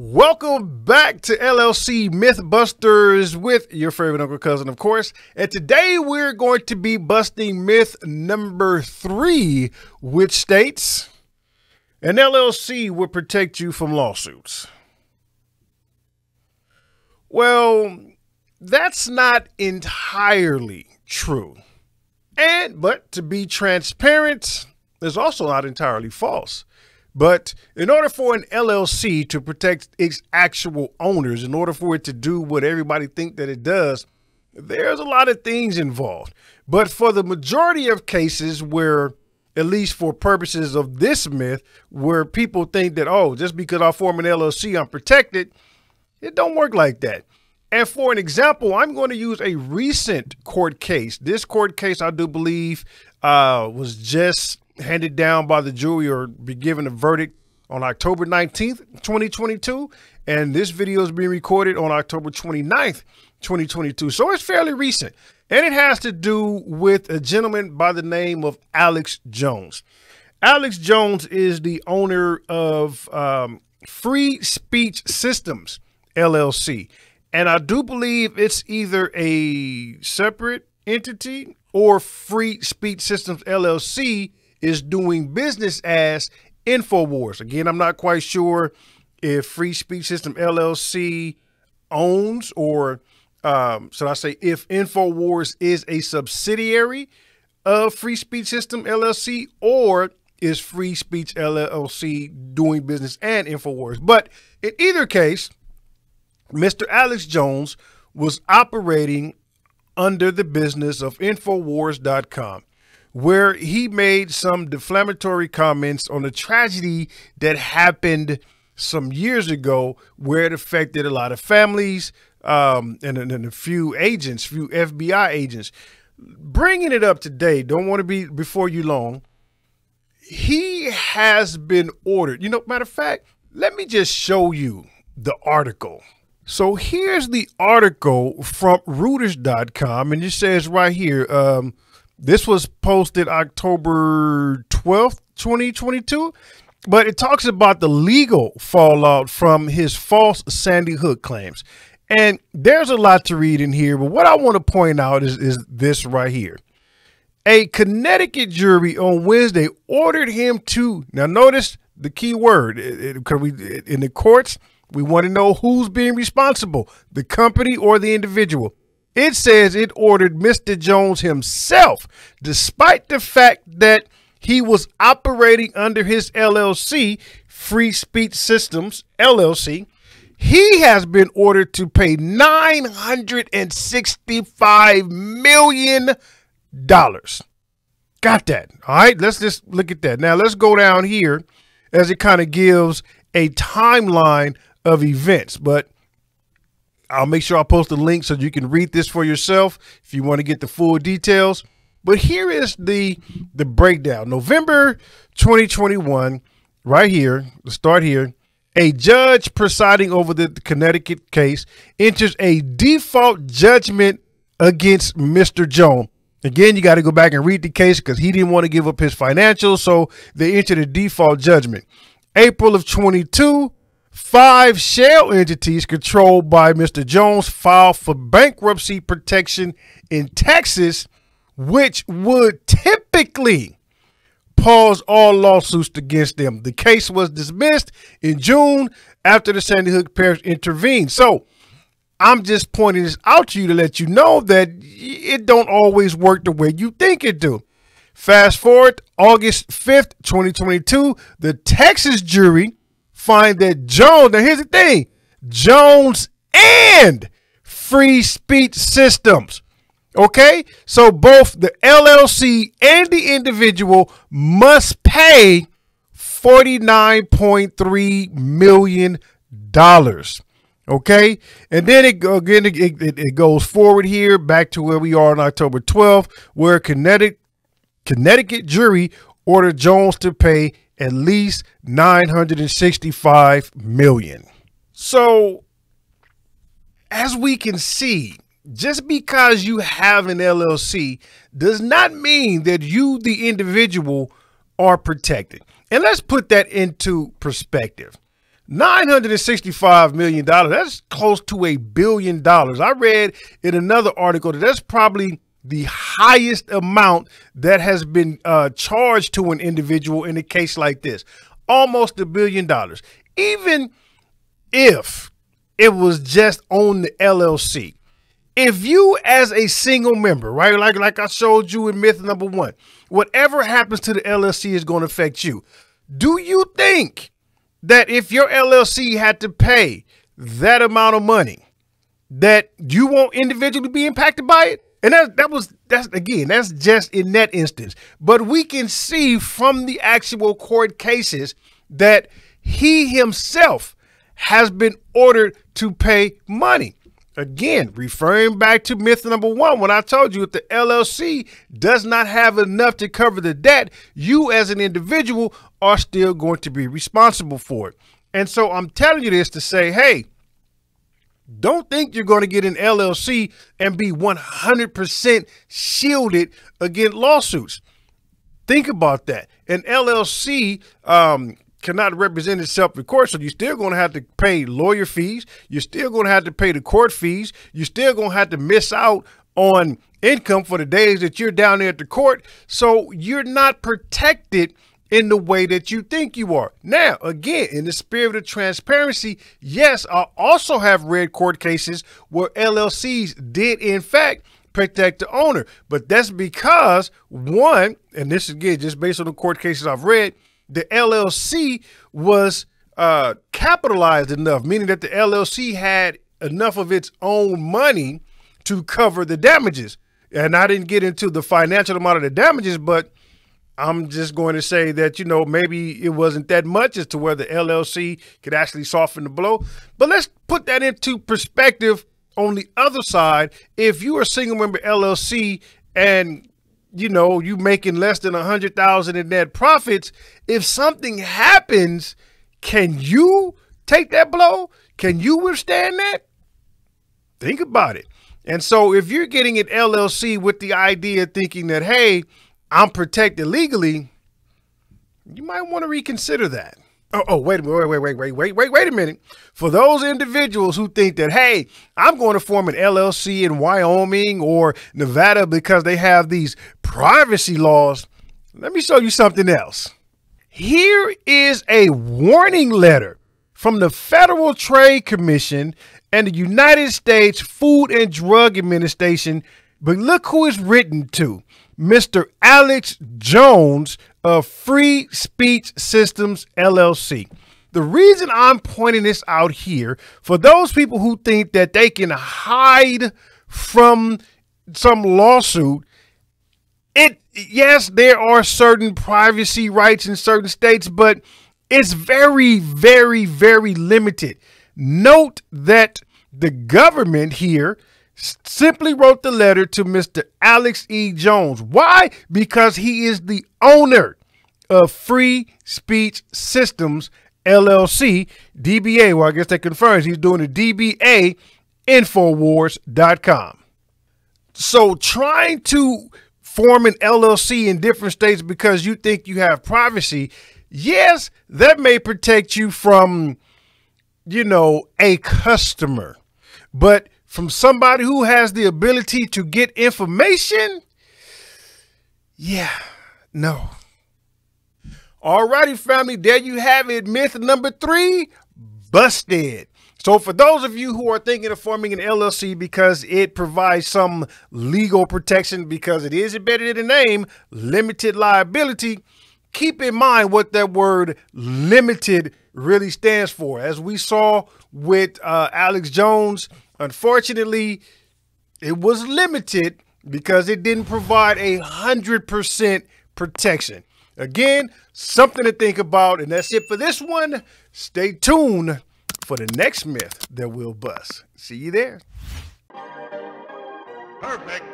Welcome back to LLC Mythbusters with your favorite uncle cousin, of course. And today we're going to be busting myth number 3, which states an LLC will protect you from lawsuits. Well, that's not entirely true. But to be transparent, it's also not entirely false. But in order for an LLC to protect its actual owners, in order for it to do what everybody thinks that it does, there's a lot of things involved. But for the majority of cases where, at least for purposes of this myth, where people think that, oh, just because I form an LLC, I'm protected, it don't work like that. And for an example, I'm going to use a recent court case. This court case, I do believe, was just handed down by the jury or be given a verdict on October 19th, 2022. And this video is being recorded on October 29th, 2022. So it's fairly recent. And it has to do with a gentleman by the name of Alex Jones. Alex Jones is the owner of Free Speech Systems, LLC. And I do believe it's either a separate entity or Free Speech Systems, LLC is doing business as InfoWars. Again, I'm not quite sure if Free Speech System LLC owns or should I say if InfoWars is a subsidiary of Free Speech System LLC or is Free Speech LLC doing business and InfoWars. But in either case, Mr. Alex Jones was operating under the business of Infowars.com, where he made some defamatory comments on a tragedy that happened some years ago where it affected a lot of families and a few agents, few FBI agents. Bringing it up today, don't want to be before you long. He has been ordered. Matter of fact, let me just show you the article. So here's the article from Reuters.com, and it says right here, this was posted October 12th, 2022, but it talks about the legal fallout from his false Sandy Hook claims. And there's a lot to read in here, but what I want to point out is this right here. A Connecticut jury on Wednesday ordered him to, now notice the key word, because in the courts, we want to know who's being responsible, the company or the individual. It says it ordered Mr. Jones himself, despite the fact that he was operating under his LLC, Free Speech Systems, LLC. He has been ordered to pay $965 million. Got that? All right, let's just look at that. Now, let's go down here as it kind of gives a timeline of events, but I'll make sure I post a link so you can read this for yourself if you want to get the full details. But here is the breakdown. November 2021, right here, let's start here. A judge presiding over the Connecticut case enters a default judgment against Mr. Jones. Again, you got to go back and read the case because he didn't want to give up his financials, so they entered a default judgment. April of 22. 5 shell entities controlled by Mr. Jones filed for bankruptcy protection in Texas, which would typically pause all lawsuits against them. The case was dismissed in June after the Sandy Hook Parish intervened. So I'm just pointing this out to you to let you know that it don't always work the way you think it do. Fast forward August 5th, 2022, the Texas jury find that Jones, now here's the thing, Jones and Free Speech Systems, okay? So both the LLC and the individual must pay $49.3 million, okay? And then it goes forward here back to where we are on October 12th, where Connecticut jury ordered Jones to pay at least $965 million. So as we can see, just because you have an LLC does not mean that you, the individual, are protected. And let's put that into perspective. $965 million, that's close to $1 billion. I read in another article that that's probably the highest amount that has been charged to an individual in a case like this. Almost $1 billion. Even if it was just on the LLC. If you as a single member, right, like I showed you in myth number 1, whatever happens to the LLC is going to affect you. Do you think that if your LLC had to pay that amount of money, that you won't individually be impacted by it? And that's just in that instance. But we can see from the actual court cases that he himself has been ordered to pay money. Again, referring back to myth number 1, when I told you if the LLC does not have enough to cover the debt, you as an individual are still going to be responsible for it. And so I'm telling you this to say, hey, don't think you're going to get an LLC and be 100% shielded against lawsuits. Think about that. An LLC cannot represent itself in court, so you're still going to have to pay lawyer fees. You're still going to have to pay the court fees. You're still going to have to miss out on income for the days that you're down there at the court. So you're not protected in the way that you think you are. Now, again, in the spirit of transparency, yes, I also have read court cases where LLCs did, in fact, protect the owner. But that's because, one, and this is again just based on the court cases I've read, the LLC was capitalized enough, meaning that the LLC had enough of its own money to cover the damages. And I didn't get into the financial amount of the damages, but I'm just going to say that, you know, maybe it wasn't that much as to where the LLC could actually soften the blow. But let's put that into perspective on the other side. If you are a single member LLC and you know, you making less than 100,000 in net profits, if something happens, can you take that blow? Can you withstand that? Think about it. And so if you're getting an LLC with the idea thinking that, hey, I'm protected legally, you might want to reconsider that. Wait a minute. For those individuals who think that, hey, I'm going to form an LLC in Wyoming or Nevada because they have these privacy laws, let me show you something else. Here is a warning letter from the Federal Trade Commission and the United States Food and Drug Administration. But look who it's written to. Mr. Alex Jones of Free Speech Systems, LLC. The reason I'm pointing this out here, for those people who think that they can hide from some lawsuit, yes, there are certain privacy rights in certain states, but it's very, very, very limited. Note that the government here simply wrote the letter to Mr. Alex E. Jones. Why? Because he is the owner of Free Speech Systems, LLC, DBA. Well, I guess that confirms he's doing the DBA Infowars.com. So trying to form an LLC in different states because you think you have privacy, yes, that may protect you from, you know, a customer, but from somebody who has the ability to get information, yeah, no. Alrighty, family, there you have it. Myth number 3, busted. So for those of you who are thinking of forming an LLC because it provides some legal protection, because it is embedded in the name, limited liability, keep in mind what that word limited really stands for. As we saw with Alex Jones, unfortunately, it was limited because it didn't provide 100% protection. Again, something to think about. And that's it for this one. Stay tuned for the next myth that will bust. See you there. Perfect.